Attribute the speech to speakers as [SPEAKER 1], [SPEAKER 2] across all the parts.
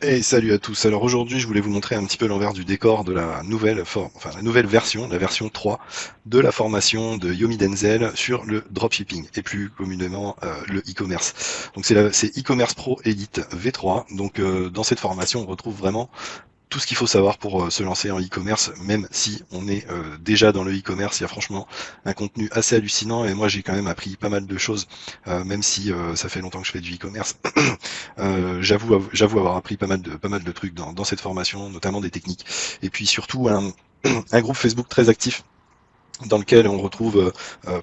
[SPEAKER 1] Et salut à tous. Alors aujourd'hui, je voulais vous montrer un petit peu l'envers du décor de la nouvelle la nouvelle version, la version 3 de la formation de Yomi Denzel sur le dropshipping et plus communément le e-commerce. Donc c'est e-commerce pro Elite V3. Donc dans cette formation, on retrouve vraiment tout ce qu'il faut savoir pour se lancer en e-commerce, même si on est déjà dans le e-commerce. Il y a franchement un contenu assez hallucinant et moi j'ai quand même appris pas mal de choses, même si ça fait longtemps que je fais du e-commerce. J'avoue avoir appris pas mal de trucs dans cette formation, notamment des techniques. Et puis surtout un groupe Facebook très actif dans lequel on retrouve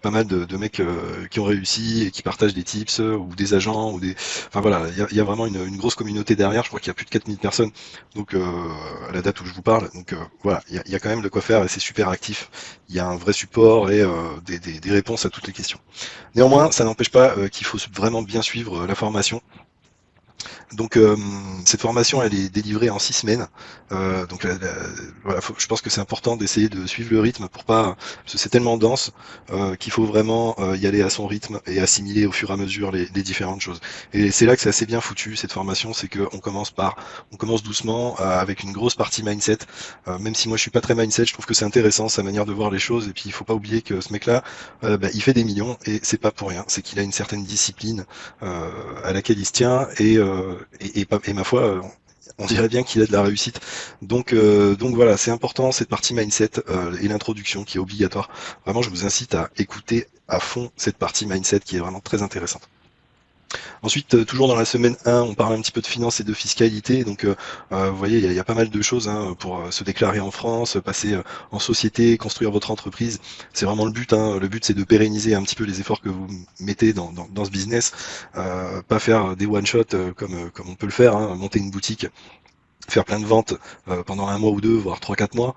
[SPEAKER 1] pas mal de mecs qui ont réussi et qui partagent des tips ou des agents ou des. Enfin voilà, il y a vraiment une grosse communauté derrière. Je crois qu'il y a plus de 4000 personnes. Donc à la date où je vous parle. Donc voilà, il y a quand même de quoi faire et c'est super actif. Il y a un vrai support et des réponses à toutes les questions. Néanmoins, ça n'empêche pas qu'il faut vraiment bien suivre la formation. Donc cette formation, elle est délivrée en 6 semaines. Donc voilà, je pense que c'est important d'essayer de suivre le rythme pour pas, parce que c'est tellement dense qu'il faut vraiment y aller à son rythme et assimiler au fur et à mesure les différentes choses. Et c'est là que c'est assez bien foutu cette formation, c'est que on commence doucement avec une grosse partie mindset. Même si moi je suis pas très mindset, je trouve que c'est intéressant sa manière de voir les choses. Et puis il faut pas oublier que ce mec-là, il fait des millions et c'est pas pour rien. C'est qu'il a une certaine discipline à laquelle il se tient et ma foi, on dirait bien qu'il a de la réussite. Donc voilà, c'est important cette partie mindset et l'introduction qui est obligatoire. Vraiment, je vous incite à écouter à fond cette partie mindset qui est vraiment très intéressante. Ensuite, toujours dans la semaine 1, on parle un petit peu de finance et de fiscalité. Donc, vous voyez, il y a pas mal de choses hein, pour se déclarer en France, passer en société, construire votre entreprise. C'est vraiment le but. Hein. Le but, c'est de pérenniser un petit peu les efforts que vous mettez dans ce business. Pas faire des one-shot comme on peut le faire, hein, monter une boutique faire plein de ventes pendant un mois ou deux, voire 3, 4 mois,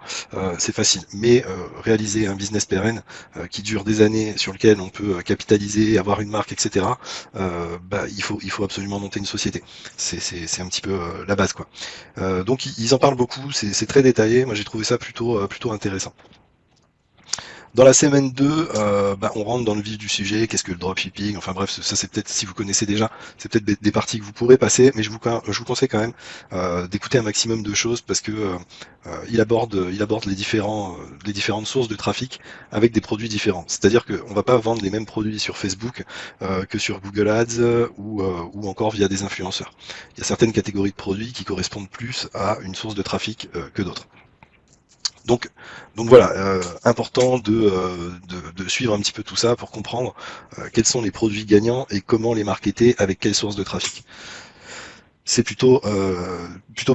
[SPEAKER 1] c'est facile. Mais réaliser un business pérenne qui dure des années, sur lequel on peut capitaliser, avoir une marque, etc. Il faut absolument monter une société. C'est un petit peu la base, quoi. Donc ils en parlent beaucoup, c'est très détaillé. Moi j'ai trouvé ça plutôt intéressant. Dans la semaine 2, on rentre dans le vif du sujet, qu'est-ce que le dropshipping, enfin bref, ça c'est peut-être, si vous connaissez déjà, c'est peut-être des parties que vous pourrez passer, mais je vous conseille quand même d'écouter un maximum de choses parce que il aborde les différentes sources de trafic avec des produits différents. C'est-à-dire qu'on va pas vendre les mêmes produits sur Facebook que sur Google Ads ou encore via des influenceurs. Il y a certaines catégories de produits qui correspondent plus à une source de trafic que d'autres. Donc, donc voilà, important de suivre un petit peu tout ça pour comprendre quels sont les produits gagnants et comment les marketer avec quelle source de trafic. C'est plutôt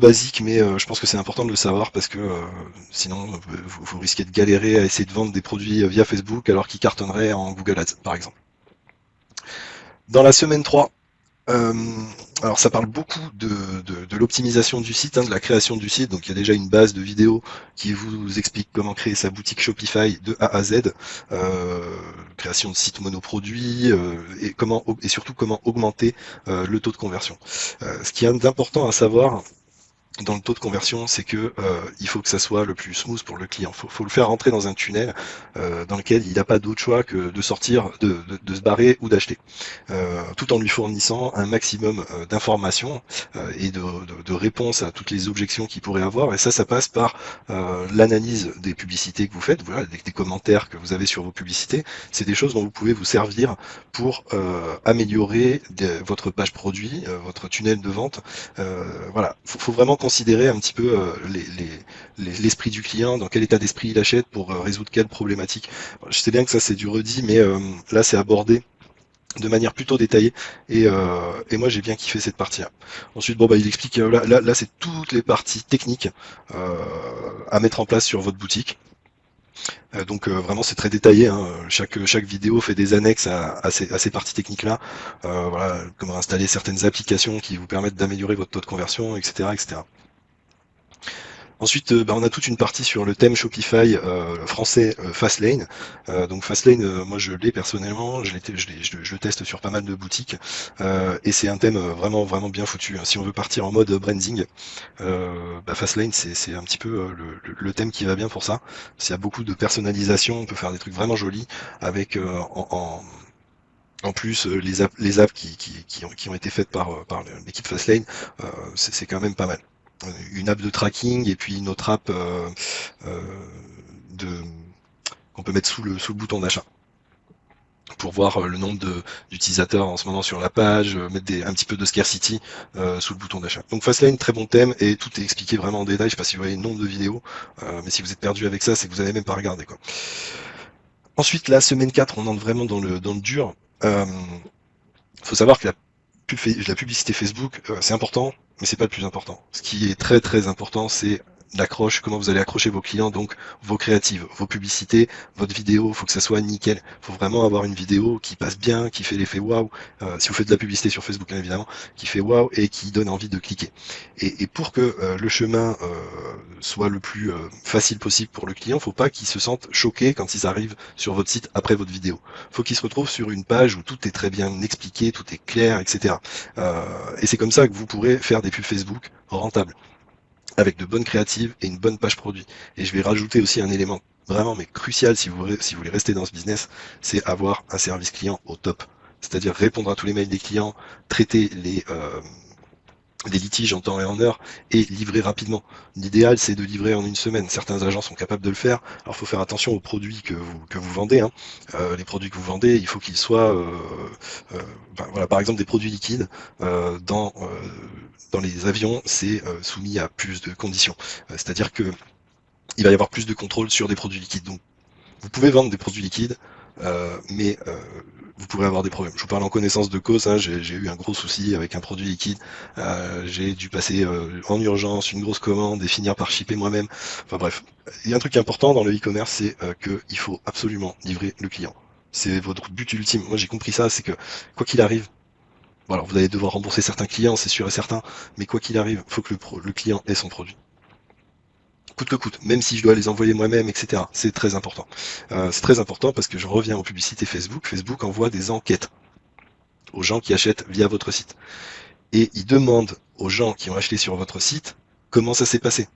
[SPEAKER 1] basique, mais je pense que c'est important de le savoir parce que sinon vous risquez de galérer à essayer de vendre des produits via Facebook alors qu'ils cartonneraient en Google Ads, par exemple. Dans la semaine 3, euh, alors ça parle beaucoup de l'optimisation du site, hein, de la création du site. Donc il y a déjà une base de vidéos qui vous explique comment créer sa boutique Shopify de A à Z, création de sites monoproduits et surtout comment augmenter le taux de conversion. Ce qui est important à savoir dans le taux de conversion, c'est que il faut que ça soit le plus smooth pour le client. Faut le faire rentrer dans un tunnel dans lequel il n'a pas d'autre choix que de sortir, de se barrer ou d'acheter, tout en lui fournissant un maximum d'informations et de réponses à toutes les objections qu'il pourrait avoir. Et ça passe par l'analyse des publicités que vous faites, voilà, des commentaires que vous avez sur vos publicités. C'est des choses dont vous pouvez vous servir pour améliorer votre page produit, votre tunnel de vente. Voilà, faut vraiment considérer un petit peu l'esprit du client, dans quel état d'esprit il achète pour résoudre quelle problématique. Je sais bien que ça c'est du redit, mais là c'est abordé de manière plutôt détaillée et moi j'ai bien kiffé cette partie-là. Ensuite il explique là c'est toutes les parties techniques à mettre en place sur votre boutique. Donc vraiment c'est très détaillé, hein. Chaque vidéo fait des annexes à ces parties techniques-là. Voilà, comment installer certaines applications qui vous permettent d'améliorer votre taux de conversion, etc. etc. Ensuite, on a toute une partie sur le thème Shopify français Fastlane. Donc Fastlane, moi je l'ai personnellement, je le teste sur pas mal de boutiques et c'est un thème vraiment bien foutu. Si on veut partir en mode branding, Fastlane c'est un petit peu le thème qui va bien pour ça. S'il y a beaucoup de personnalisation, on peut faire des trucs vraiment jolis avec En plus, les apps qui ont été faites par l'équipe Fastlane, c'est quand même pas mal. Une app de tracking et puis une autre app euh, de, qu'on peut mettre sous le bouton d'achat pour voir le nombre d'utilisateurs en ce moment sur la page, mettre un petit peu de scarcity sous le bouton d'achat. Donc Fastlane, très bon thème, et tout est expliqué vraiment en détail. Je sais pas si vous voyez le nombre de vidéos, mais si vous êtes perdu avec ça, c'est que vous avez même pas regardé, quoi. Ensuite, la semaine 4, on entre vraiment dans le dur. Faut savoir que la publicité Facebook, c'est important, mais c'est pas le plus important. Ce qui est très très important, c'est l'accroche, comment vous allez accrocher vos clients, donc vos créatives, vos publicités, votre vidéo, il faut que ça soit nickel. Il faut vraiment avoir une vidéo qui passe bien, qui fait l'effet waouh, si vous faites de la publicité sur Facebook, bien évidemment, qui fait waouh et qui donne envie de cliquer. Et pour que le chemin soit le plus facile possible pour le client, faut pas qu'il se sente choqué quand ils arrivent sur votre site après votre vidéo. Faut qu'il se retrouve sur une page où tout est très bien expliqué, tout est clair, etc. Et c'est comme ça que vous pourrez faire des pubs Facebook rentables, avec de bonnes créatives et une bonne page produit. Et je vais rajouter aussi un élément vraiment mais crucial si vous voulez rester dans ce business, c'est avoir un service client au top. C'est-à-dire répondre à tous les mails des clients, traiter des litiges en temps et en heure et livrer rapidement. L'idéal, c'est de livrer en une semaine. Certains agents sont capables de le faire. Alors, il faut faire attention aux produits que vous vendez, hein. Les produits que vous vendez, il faut qu'ils soient, voilà, par exemple, des produits liquides dans les avions, c'est soumis à plus de conditions. C'est-à-dire que il va y avoir plus de contrôle sur des produits liquides. Donc, vous pouvez vendre des produits liquides, mais vous pourrez avoir des problèmes. Je vous parle en connaissance de cause, hein, j'ai eu un gros souci avec un produit liquide, j'ai dû passer en urgence une grosse commande et finir par shipper moi-même. Enfin bref, il y a un truc important dans le e-commerce, c'est qu'il faut absolument livrer le client. C'est votre but ultime. Moi j'ai compris ça, c'est que quoi qu'il arrive, bon, alors vous allez devoir rembourser certains clients, c'est sûr et certain, mais quoi qu'il arrive, il faut que le client ait son produit coûte que coûte, même si je dois les envoyer moi-même, etc. C'est très important. C'est très important parce que je reviens aux publicités Facebook. Facebook envoie des enquêtes aux gens qui achètent via votre site. Et ils demandent aux gens qui ont acheté sur votre site comment ça s'est passé.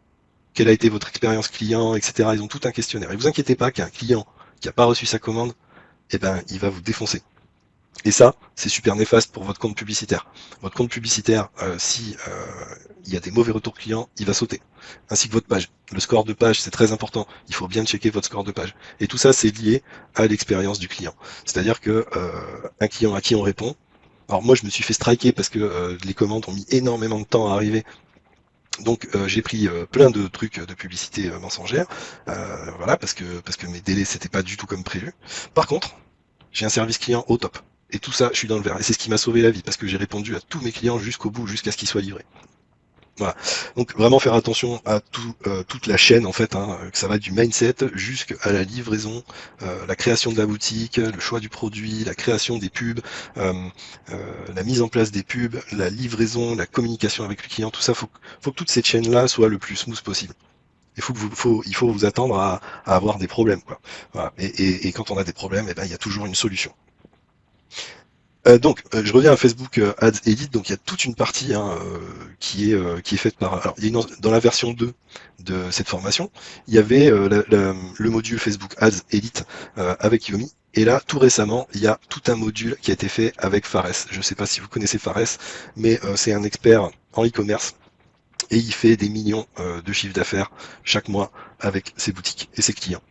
[SPEAKER 1] Quelle a été votre expérience client, etc. Ils ont tout un questionnaire. Et vous inquiétez pas qu'un client qui n'a pas reçu sa commande, eh ben, il va vous défoncer. Et ça, c'est super néfaste pour votre compte publicitaire. Votre compte publicitaire, si il y a des mauvais retours clients, il va sauter. Ainsi que votre page. Le score de page, c'est très important. Il faut bien checker votre score de page. Et tout ça, c'est lié à l'expérience du client. C'est-à-dire que un client à qui on répond. Alors moi, je me suis fait striker parce que les commandes ont mis énormément de temps à arriver. Donc j'ai pris plein de trucs de publicité mensongère, voilà, parce que mes délais c'était pas du tout comme prévu. Par contre, j'ai un service client au top. Et tout ça, je suis dans le vert. Et c'est ce qui m'a sauvé la vie, parce que j'ai répondu à tous mes clients jusqu'au bout, jusqu'à ce qu'ils soient livrés. Voilà. Donc vraiment faire attention à toute la chaîne en fait, hein, que ça va du mindset jusqu'à la livraison, la création de la boutique, le choix du produit, la création des pubs, euh, la mise en place des pubs, la livraison, la communication avec le client, tout ça, faut que toute cette chaîne-là soit le plus smooth possible. Il faut vous attendre à avoir des problèmes, quoi. Voilà. Et quand on a des problèmes, eh ben, il y a toujours une solution. Donc, je reviens à Facebook Ads Edit. Donc, il y a toute une partie hein, qui est faite par. Alors, il y a dans la version 2 de cette formation, il y avait le module Facebook Ads Edit avec Yomi. Et là, tout récemment, il y a tout un module qui a été fait avec Fares. Je ne sais pas si vous connaissez Fares, mais c'est un expert en e-commerce et il fait des millions de chiffres d'affaires chaque mois avec ses boutiques et ses clients.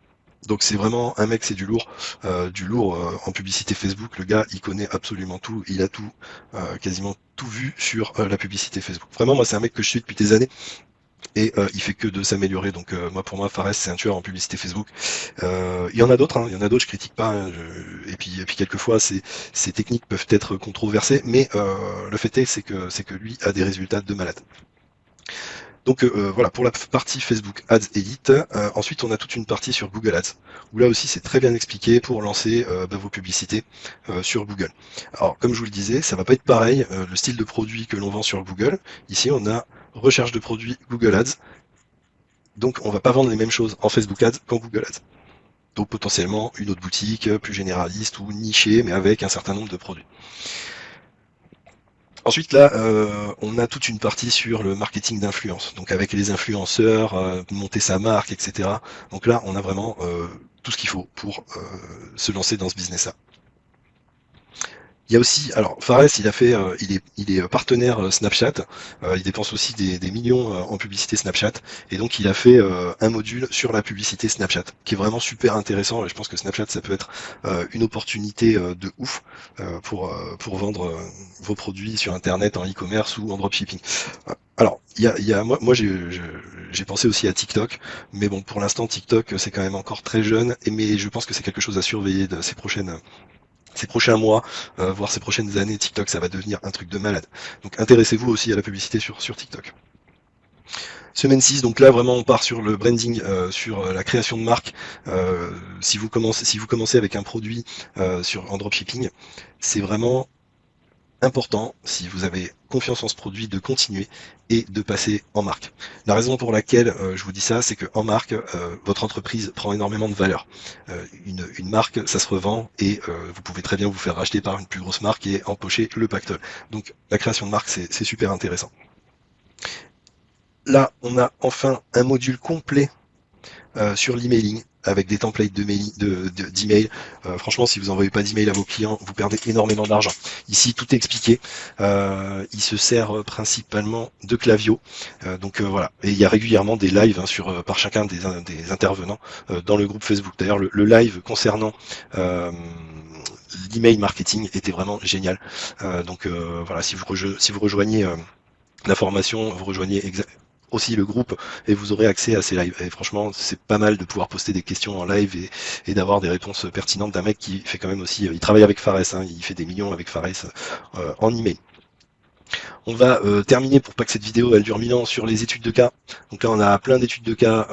[SPEAKER 1] Donc c'est vraiment un mec, c'est du lourd en publicité Facebook. Le gars, il connaît absolument tout, il a tout, quasiment tout vu sur la publicité Facebook. Vraiment, moi, c'est un mec que je suis depuis des années et il fait que de s'améliorer. Donc moi, pour moi, Fares, c'est un tueur en publicité Facebook. Il y en a d'autres, hein, il y en a d'autres, je critique pas. Hein, et puis quelquefois, ces techniques peuvent être controversées, mais le fait est, c'est que lui a des résultats de malade. Donc voilà, pour la partie Facebook Ads Edit. Ensuite, on a toute une partie sur Google Ads, où là aussi c'est très bien expliqué pour lancer vos publicités sur Google. Alors, comme je vous le disais, ça va pas être pareil, le style de produit que l'on vend sur Google. Ici, on a recherche de produits Google Ads, donc on va pas vendre les mêmes choses en Facebook Ads qu'en Google Ads. Donc potentiellement une autre boutique plus généraliste ou nichée, mais avec un certain nombre de produits. Ensuite, là, on a toute une partie sur le marketing d'influence, donc avec les influenceurs, monter sa marque, etc. Donc là, on a vraiment tout ce qu'il faut pour se lancer dans ce business-là. Il y a aussi, alors Fares, il est partenaire Snapchat. Il dépense aussi des millions en publicité Snapchat, et donc il a fait un module sur la publicité Snapchat, qui est vraiment super intéressant. Et je pense que Snapchat, ça peut être une opportunité de ouf pour vendre vos produits sur Internet en e-commerce ou en dropshipping. Alors, moi j'ai pensé aussi à TikTok, mais bon, pour l'instant TikTok c'est quand même encore très jeune, mais je pense que c'est quelque chose à surveiller de ces prochains mois, voire ces prochaines années. TikTok, ça va devenir un truc de malade. Donc intéressez-vous aussi à la publicité sur TikTok. Semaine 6, donc là vraiment on part sur le branding, sur la création de marque. Si vous commencez avec un produit en dropshipping, c'est vraiment important, si vous avez confiance en ce produit, de continuer et de passer en marque. La raison pour laquelle je vous dis ça, c'est que en marque, votre entreprise prend énormément de valeur. Une marque, ça se revend, et vous pouvez très bien vous faire racheter par une plus grosse marque et empocher le pactole. Donc la création de marque, c'est super intéressant. Là, on a enfin un module complet sur l'emailing, avec des templates d'email. Franchement, si vous envoyez pas d'email à vos clients, vous perdez énormément d'argent. Ici, tout est expliqué. Il se sert principalement de Klaviyo. Donc voilà. Et il y a régulièrement des lives par chacun des intervenants dans le groupe Facebook. D'ailleurs, le live concernant l'email marketing était vraiment génial. Donc voilà, si vous rejoignez la formation, vous rejoignez aussi le groupe, et vous aurez accès à ces lives. Et franchement, c'est pas mal de pouvoir poster des questions en live et d'avoir des réponses pertinentes d'un mec qui fait quand même aussi, il travaille avec Fares, hein, il fait des millions avec Fares en email. On va terminer, pour pas que cette vidéo elle dure 1000 ans, sur les études de cas. Donc là on a plein d'études de cas,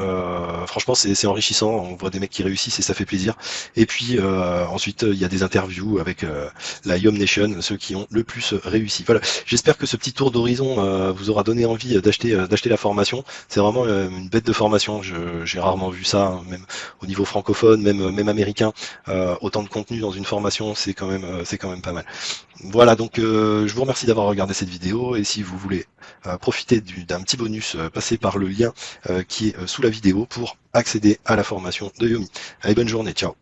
[SPEAKER 1] franchement c'est enrichissant, on voit des mecs qui réussissent et ça fait plaisir. Et puis ensuite il y a des interviews avec la Yom Nation, ceux qui ont le plus réussi. Voilà, j'espère que ce petit tour d'horizon vous aura donné envie d'acheter la formation. C'est vraiment une bête de formation, j'ai rarement vu ça, hein, même au niveau francophone, même américain. Autant de contenu dans une formation, c'est quand même pas mal. Voilà, donc je vous remercie d'avoir regardé cette vidéo, et si vous voulez profiter d'un petit bonus, passez par le lien qui est sous la vidéo pour accéder à la formation de Yomi. Allez, bonne journée, ciao.